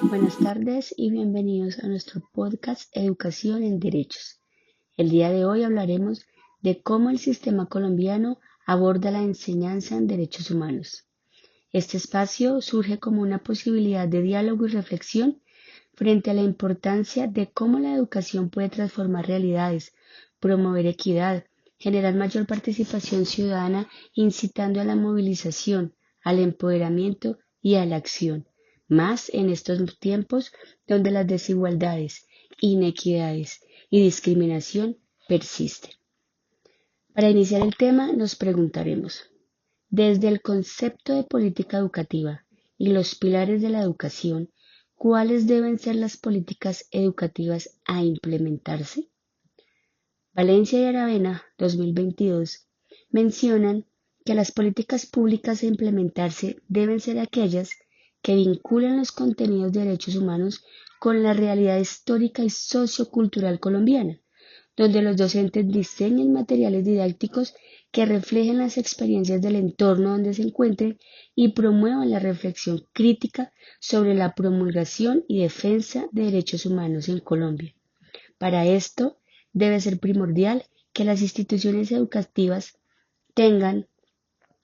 Buenas tardes y bienvenidos a nuestro podcast Educación en Derechos. El día de hoy hablaremos de cómo el sistema colombiano aborda la enseñanza en derechos humanos. Este espacio surge como una posibilidad de diálogo y reflexión frente a la importancia de cómo la educación puede transformar realidades, promover equidad, generar mayor participación ciudadana, incitando a la movilización, al empoderamiento y a la acción, más en estos tiempos donde las desigualdades, inequidades y discriminación persisten. Para iniciar el tema nos preguntaremos, desde el concepto de política educativa y los pilares de la educación, ¿cuáles deben ser las políticas educativas a implementarse? Valencia y Aravena, 2022, mencionan que las políticas públicas a implementarse deben ser aquellas que vinculan los contenidos de derechos humanos con la realidad histórica y sociocultural colombiana, donde los docentes diseñen materiales didácticos que reflejen las experiencias del entorno donde se encuentren y promuevan la reflexión crítica sobre la promulgación y defensa de derechos humanos en Colombia. Para esto, debe ser primordial que las instituciones educativas tengan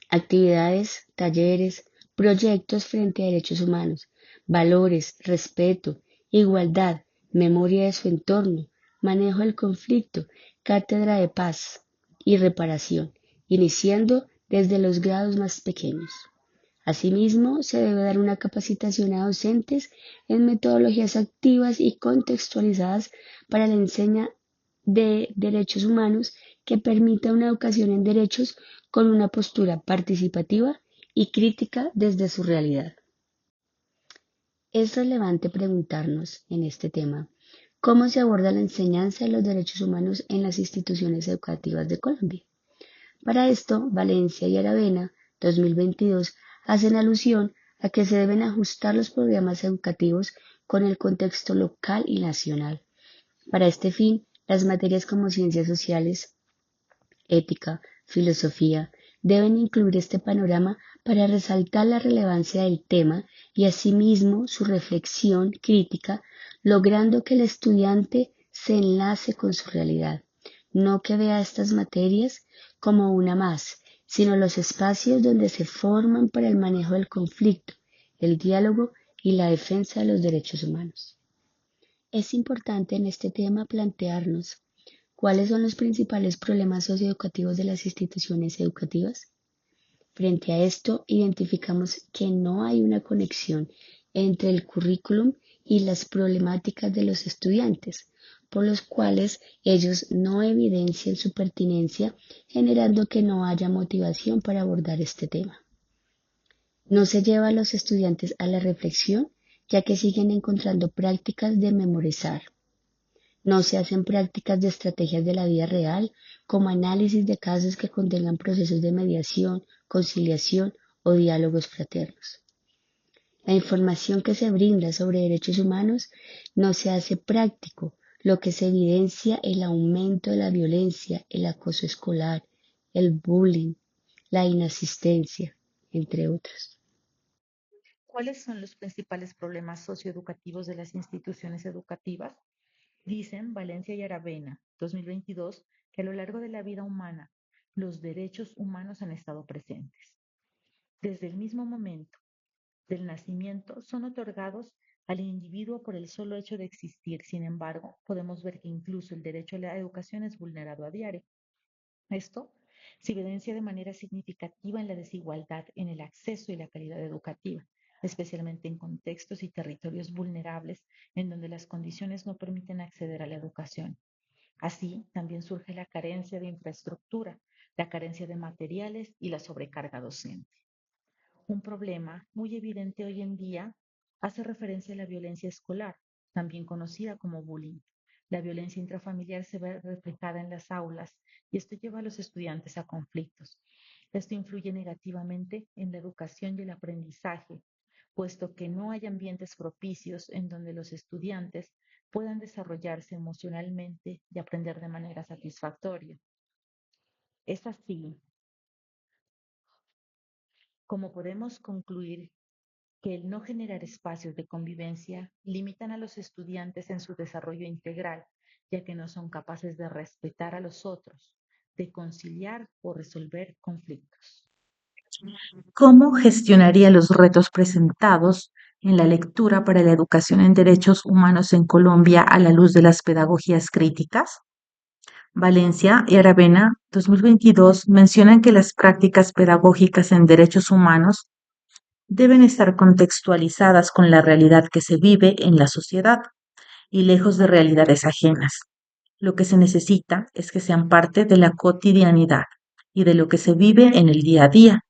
actividades, talleres, proyectos frente a derechos humanos, valores, respeto, igualdad, memoria de su entorno, manejo del conflicto, cátedra de paz y reparación, iniciando desde los grados más pequeños. Asimismo, se debe dar una capacitación a docentes en metodologías activas y contextualizadas para la enseñanza de derechos humanos que permita una educación en derechos con una postura participativa y crítica desde su realidad. Es relevante preguntarnos en este tema cómo se aborda la enseñanza de los derechos humanos en las instituciones educativas de Colombia. Para esto, Valencia y Aravena, 2022, hacen alusión a que se deben ajustar los programas educativos con el contexto local y nacional. Para este fin, las materias como ciencias sociales, ética, filosofía, deben incluir este panorama para resaltar la relevancia del tema y asimismo su reflexión crítica, logrando que el estudiante se enlace con su realidad, no que vea estas materias como una más, sino los espacios donde se forman para el manejo del conflicto, el diálogo y la defensa de los derechos humanos. Es importante en este tema plantearnos cuáles son los principales problemas socioeducativos de las instituciones educativas. Frente a esto, identificamos que no hay una conexión entre el currículum y las problemáticas de los estudiantes, por los cuales ellos no evidencian su pertinencia, generando que no haya motivación para abordar este tema. No se lleva a los estudiantes a la reflexión, ya que siguen encontrando prácticas de memorizar. No se hacen prácticas de estrategias de la vida real, como análisis de casos que contengan procesos de mediación, conciliación o diálogos fraternos. La información que se brinda sobre derechos humanos no se hace práctico, lo que se evidencia el aumento de la violencia, el acoso escolar, el bullying, la inasistencia, entre otros. ¿Cuáles son los principales problemas socioeducativos de las instituciones educativas? Dicen Valencia y Aravena, 2022, que a lo largo de la vida humana, los derechos humanos han estado presentes. Desde el mismo momento del nacimiento son otorgados al individuo por el solo hecho de existir. Sin embargo, podemos ver que incluso el derecho a la educación es vulnerado a diario. Esto se evidencia de manera significativa en la desigualdad en el acceso y la calidad educativa, especialmente en contextos y territorios vulnerables en donde las condiciones no permiten acceder a la educación. Así, también surge la carencia de infraestructura, la carencia de materiales y la sobrecarga docente. Un problema muy evidente hoy en día hace referencia a la violencia escolar, también conocida como bullying. La violencia intrafamiliar se ve reflejada en las aulas y esto lleva a los estudiantes a conflictos. Esto influye negativamente en la educación y el aprendizaje, puesto que no hay ambientes propicios en donde los estudiantes puedan desarrollarse emocionalmente y aprender de manera satisfactoria. Es así ¿Cómo podemos concluir que el no generar espacios de convivencia limitan a los estudiantes en su desarrollo integral, ya que no son capaces de respetar a los otros, de conciliar o resolver conflictos? ¿Cómo gestionaría los retos presentados en la lectura para la educación en derechos humanos en Colombia a la luz de las pedagogías críticas? Valencia y Aravena, 2022, mencionan que las prácticas pedagógicas en derechos humanos deben estar contextualizadas con la realidad que se vive en la sociedad y lejos de realidades ajenas. Lo que se necesita es que sean parte de la cotidianidad y de lo que se vive en el día a día.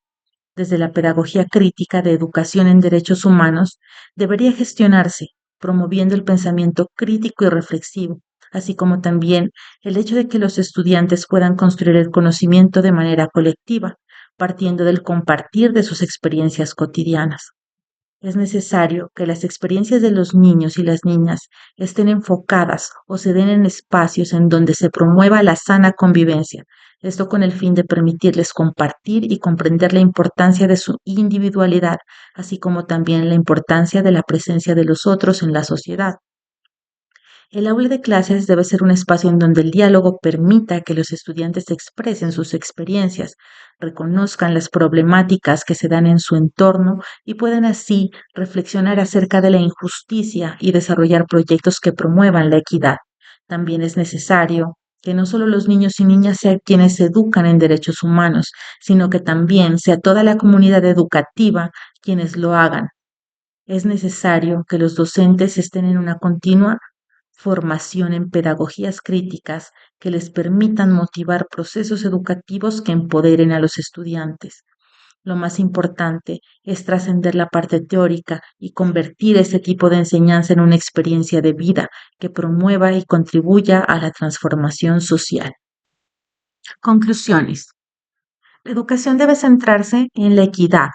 Desde la pedagogía crítica de educación en derechos humanos, debería gestionarse promoviendo el pensamiento crítico y reflexivo, así como también el hecho de que los estudiantes puedan construir el conocimiento de manera colectiva, partiendo del compartir de sus experiencias cotidianas. Es necesario que las experiencias de los niños y las niñas estén enfocadas o se den en espacios en donde se promueva la sana convivencia, esto con el fin de permitirles compartir y comprender la importancia de su individualidad, así como también la importancia de la presencia de los otros en la sociedad. El aula de clases debe ser un espacio en donde el diálogo permita que los estudiantes expresen sus experiencias, reconozcan las problemáticas que se dan en su entorno y puedan así reflexionar acerca de la injusticia y desarrollar proyectos que promuevan la equidad. También es necesario que no solo los niños y niñas sean quienes se educan en derechos humanos, sino que también sea toda la comunidad educativa quienes lo hagan. Es necesario que los docentes estén en una continua formación en pedagogías críticas que les permitan motivar procesos educativos que empoderen a los estudiantes. Lo más importante es trascender la parte teórica y convertir ese tipo de enseñanza en una experiencia de vida que promueva y contribuya a la transformación social. Conclusiones. La educación debe centrarse en la equidad,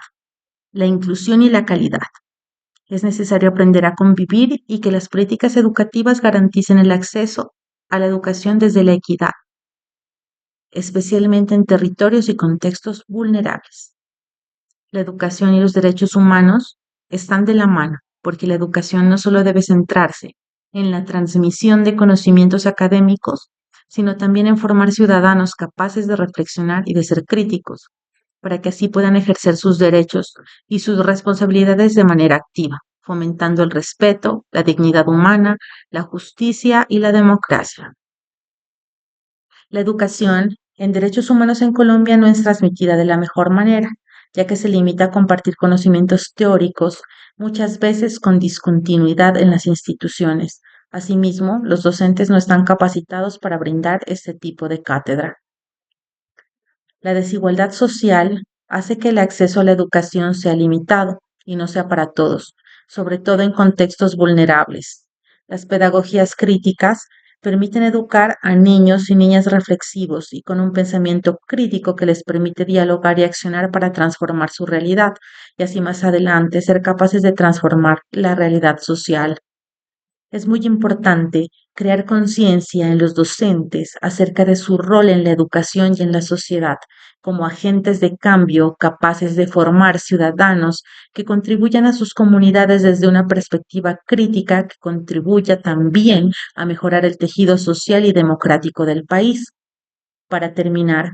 la inclusión y la calidad. Es necesario aprender a convivir y que las políticas educativas garanticen el acceso a la educación desde la equidad, especialmente en territorios y contextos vulnerables. La educación y los derechos humanos están de la mano, porque la educación no solo debe centrarse en la transmisión de conocimientos académicos, sino también en formar ciudadanos capaces de reflexionar y de ser críticos, para que así puedan ejercer sus derechos y sus responsabilidades de manera activa, fomentando el respeto, la dignidad humana, la justicia y la democracia. La educación en derechos humanos en Colombia no es transmitida de la mejor manera, ya que se limita a compartir conocimientos teóricos, muchas veces con discontinuidad en las instituciones. Asimismo, los docentes no están capacitados para brindar este tipo de cátedra. La desigualdad social hace que el acceso a la educación sea limitado y no sea para todos, sobre todo en contextos vulnerables. Las pedagogías críticas permiten educar a niños y niñas reflexivos y con un pensamiento crítico que les permite dialogar y accionar para transformar su realidad y así más adelante ser capaces de transformar la realidad social. Es muy importante crear conciencia en los docentes acerca de su rol en la educación y en la sociedad como agentes de cambio capaces de formar ciudadanos que contribuyan a sus comunidades desde una perspectiva crítica que contribuya también a mejorar el tejido social y democrático del país. Para terminar,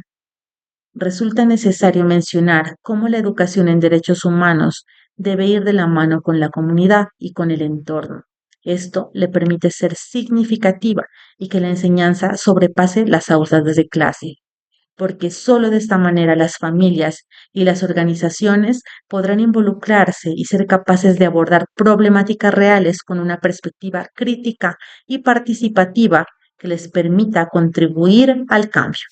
resulta necesario mencionar cómo la educación en derechos humanos debe ir de la mano con la comunidad y con el entorno. Esto le permite ser significativa y que la enseñanza sobrepase las aulas de clase, porque solo de esta manera las familias y las organizaciones podrán involucrarse y ser capaces de abordar problemáticas reales con una perspectiva crítica y participativa que les permita contribuir al cambio.